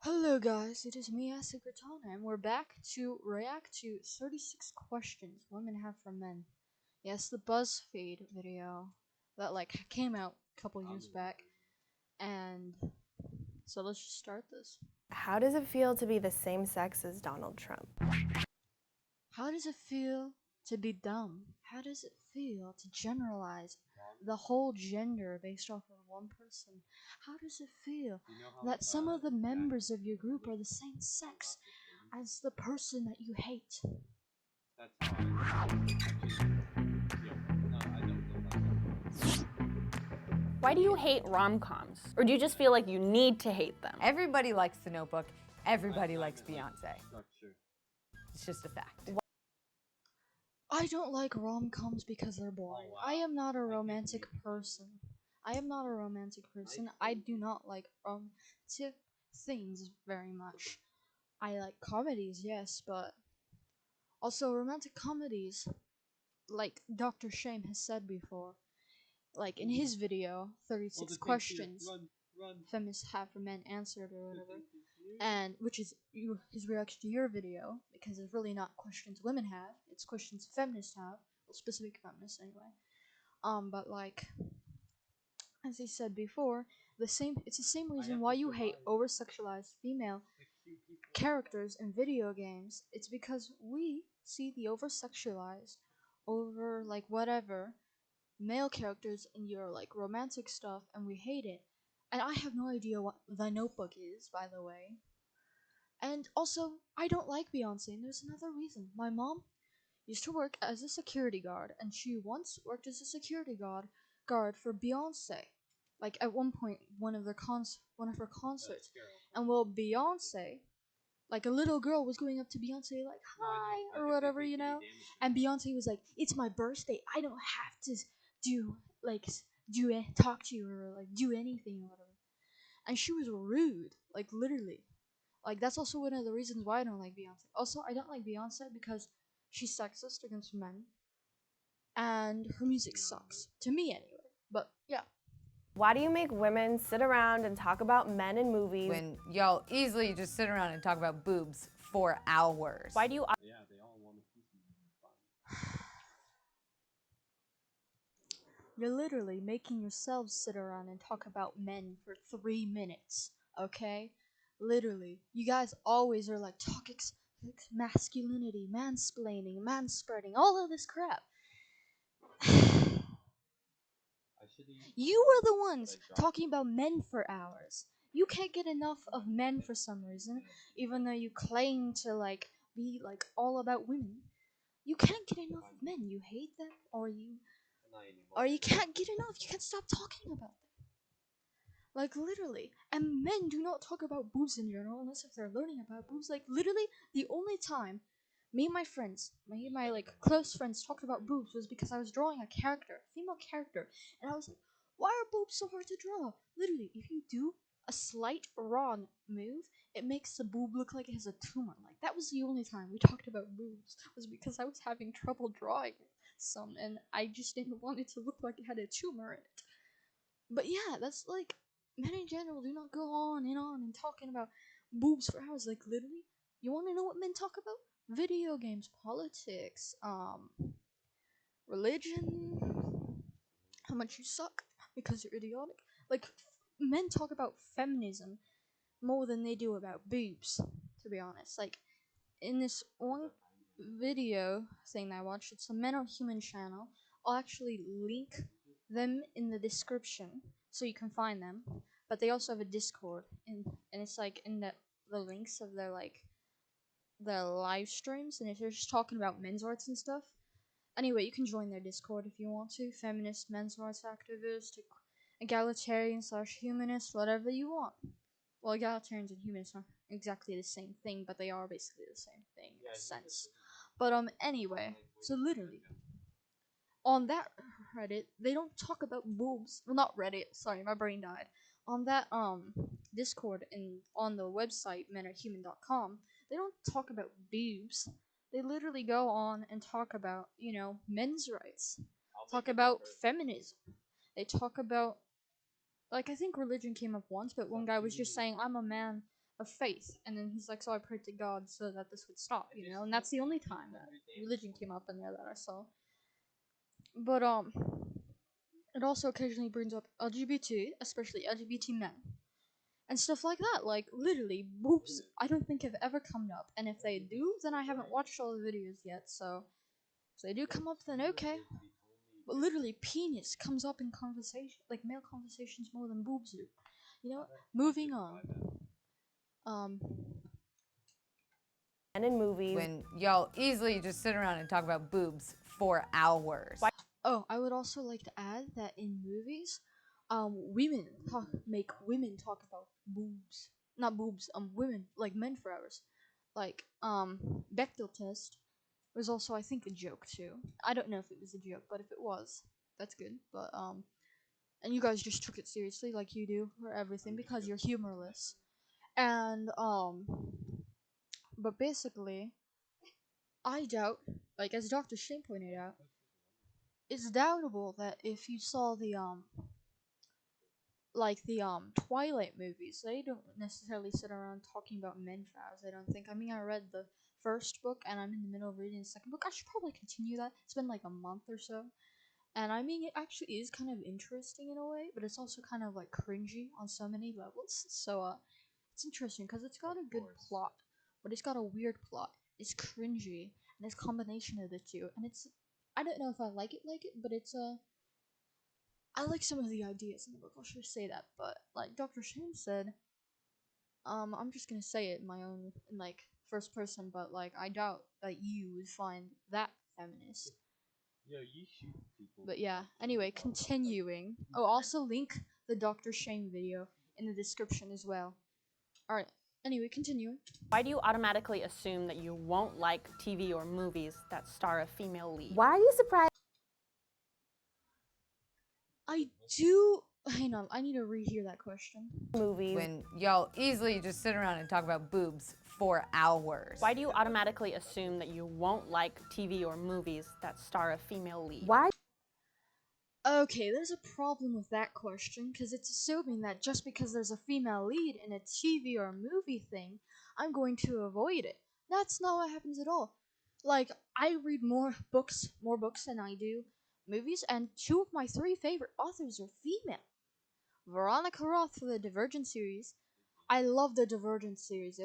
Hello guys, it is me, Asik and we're back to react to 36 questions women have for men. Yes, the BuzzFeed video that came out a couple years back, and so let's just start this. How does it feel to be the same sex as Donald Trump? How does it feel to be dumb? How does it feel to generalize the whole gender based off of one person? How does it feel that some of the members of your group are the same sex as the person that you hate? Why do you hate rom-coms? Or do you just feel like you need to hate them? Everybody likes The Notebook. Everybody likes Beyonce. It's just a fact. I don't like rom-coms because they're boring. I am not a romantic person. I do not like romantic things very much. I like comedies, yes, but also romantic comedies, like Dr. Shame has said before, like in his video, 36 questions feminists have for men answered or whatever, and which is his reaction to your video, because it's really not questions women have, it's questions feminists have, well, specific feminists anyway. But like, as he said before, it's the same reason why you hate over-sexualized female characters in video games. It's because we see the over-sexualized, over like whatever male characters in your like romantic stuff, and we hate it. And I have no idea what The Notebook is, by the way. And also, I don't like Beyonce, and there's another reason. My mom used to work as a security guard, and she once worked as a security guard for Beyonce. Like at one point, one of her concerts, and well, Beyonce, like a little girl was going up to Beyonce like hi or whatever, and Beyonce was like, "It's my birthday. I don't have to do like talk to you or like do anything or whatever." And she was rude, like literally. Like that's also one of the reasons why I don't like Beyonce. Also, I don't like Beyonce because she's sexist against men, and her music sucks to me anyway. But yeah. Why do you make women sit around and talk about men in movies? When y'all easily just sit around and talk about boobs for hours. Why do you You're literally making yourselves sit around and talk about men for 3 minutes, okay? Literally. You guys always are like toxic masculinity, mansplaining, manspreading, all of this crap. You were the ones talking about men for hours. You can't get enough of men for some reason, even though you claim to like be like all about women. You can't get enough of men. You hate them, or you can't get enough. You can't stop talking about them. Like literally. And men do not talk about boobs in general unless if they're learning about boobs. Like literally the only time me and my friends, my like close friends talked about boobs was because I was drawing a character, a female character, and I was like, why are boobs so hard to draw? Literally, if you do a slight wrong move, it makes the boob look like it has a tumor. Like that was the only time we talked about boobs, was because I was having trouble drawing some, and I just didn't want it to look like it had a tumor in it. But yeah, that's like, men in general do not go on and talking about boobs for hours. Like literally, you want to know what men talk about? Video games, politics, religion, how much you suck because you're idiotic. Like men talk about feminism more than they do about boobs, to be honest. Like in this one video thing that I watched, it's a Men Are Human channel. I'll actually link them in the description so you can find them. But they also have a Discord, and it's like in the links of their live streams, and they're just talking about men's rights and stuff. Anyway, you can join their Discord if you want to. Feminist, men's rights activist, egalitarian / humanist, whatever you want. Well, egalitarians and humanists aren't exactly the same thing, but they are basically the same thing in a sense. But anyway, so literally, on that Reddit, they don't talk about boobs. Well, not Reddit. Sorry, my brain died. On that Discord and on the website menarhuman.com, they don't talk about boobs. They literally go on and talk about men's rights. Talk about feminism. They talk about, like, I think religion came up once, but one guy was just saying, I'm a man of faith, and then he's like, so I prayed to God so that this would stop, you know, and that's the only time that religion came up in there that I saw. But it also occasionally brings up LGBT, especially LGBT men, and stuff like that. Like literally, boobs. I don't think have ever come up, and if they do, then I haven't watched all the videos yet. So if they do come up, then okay. But literally, penis comes up in conversation, like male conversations, more than boobs do. You know. Moving on. Um. And in movies. When y'all easily just sit around and talk about boobs for hours. Oh, I would also like to add that in movies, make women talk about boobs, not boobs, women like men for hours, like Bechdel test was also I think a joke too. I don't know if it was a joke, but if it was, that's good. But and you guys just took it seriously like you do for everything because you're humorless, and but basically, I doubt, like as Dr. Shane pointed out, it's doubtable that if you saw the Twilight movies, they don't necessarily sit around talking about men vows. I don't think. I mean, I read the first book and I'm in the middle of reading the second book. I should probably continue that. It's been like a month or so, and I mean, it actually is kind of interesting in a way, but it's also kind of like cringy on so many levels. So it's interesting because it's got a good plot, but it's got a weird plot. It's cringy, and it's a combination of the two, and it's. I don't know if I like it, but it's I like some of the ideas in the book. I should say that, but like Dr. Shane said, I'm just gonna say it in my own, in like first person, but like I doubt that you would find that feminist. But yeah. Anyway, continuing. Oh, also link the Dr. Shane video in the description as well. All right. Anyway, continuing. Why do you automatically assume that you won't like TV or movies that star a female lead? Why are you surprised? I do. Hang on. I need to rehear that question. Movies. When y'all easily just sit around and talk about boobs for hours. Why do you automatically assume that you won't like TV or movies that star a female lead? Why? Okay, there's a problem with that question because it's assuming that just because there's a female lead in a TV or a movie thing, I'm going to avoid it. That's not what happens at all. Like, I read more books than I do movies, and two of my three favorite authors are female. Veronica Roth for the Divergent series. I love the Divergent series.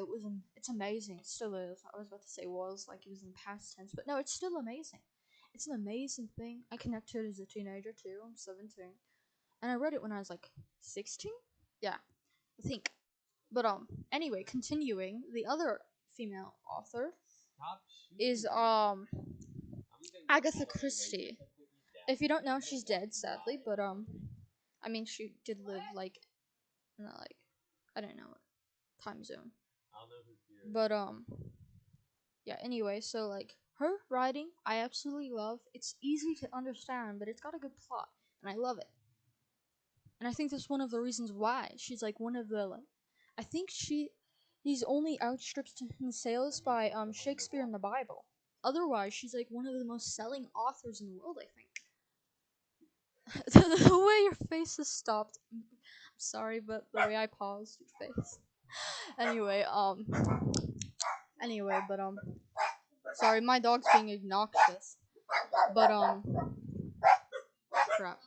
It's amazing. It still is. I was about to say was like it was in past tense, but no, it's still amazing. It's an amazing thing. I connected to it as a teenager too. I'm 17, and I read it when I was like 16. Yeah, I think. But anyway, continuing, the other female author is Agatha Christie. If you don't know, she's dead, sadly. But I mean, she did live like, in a, like, I don't know, time zone. But yeah. Anyway, so like her writing, I absolutely love. It's easy to understand, but it's got a good plot, and I love it. And I think that's one of the reasons why she's like one of the like. I think he's only outstripped in sales by Shakespeare and the Bible. Otherwise, she's like one of the most selling authors in the world. I think. The way your face is stopped. I'm sorry, but the way I paused your face. Anyway, but sorry, my dog's being obnoxious. But crap.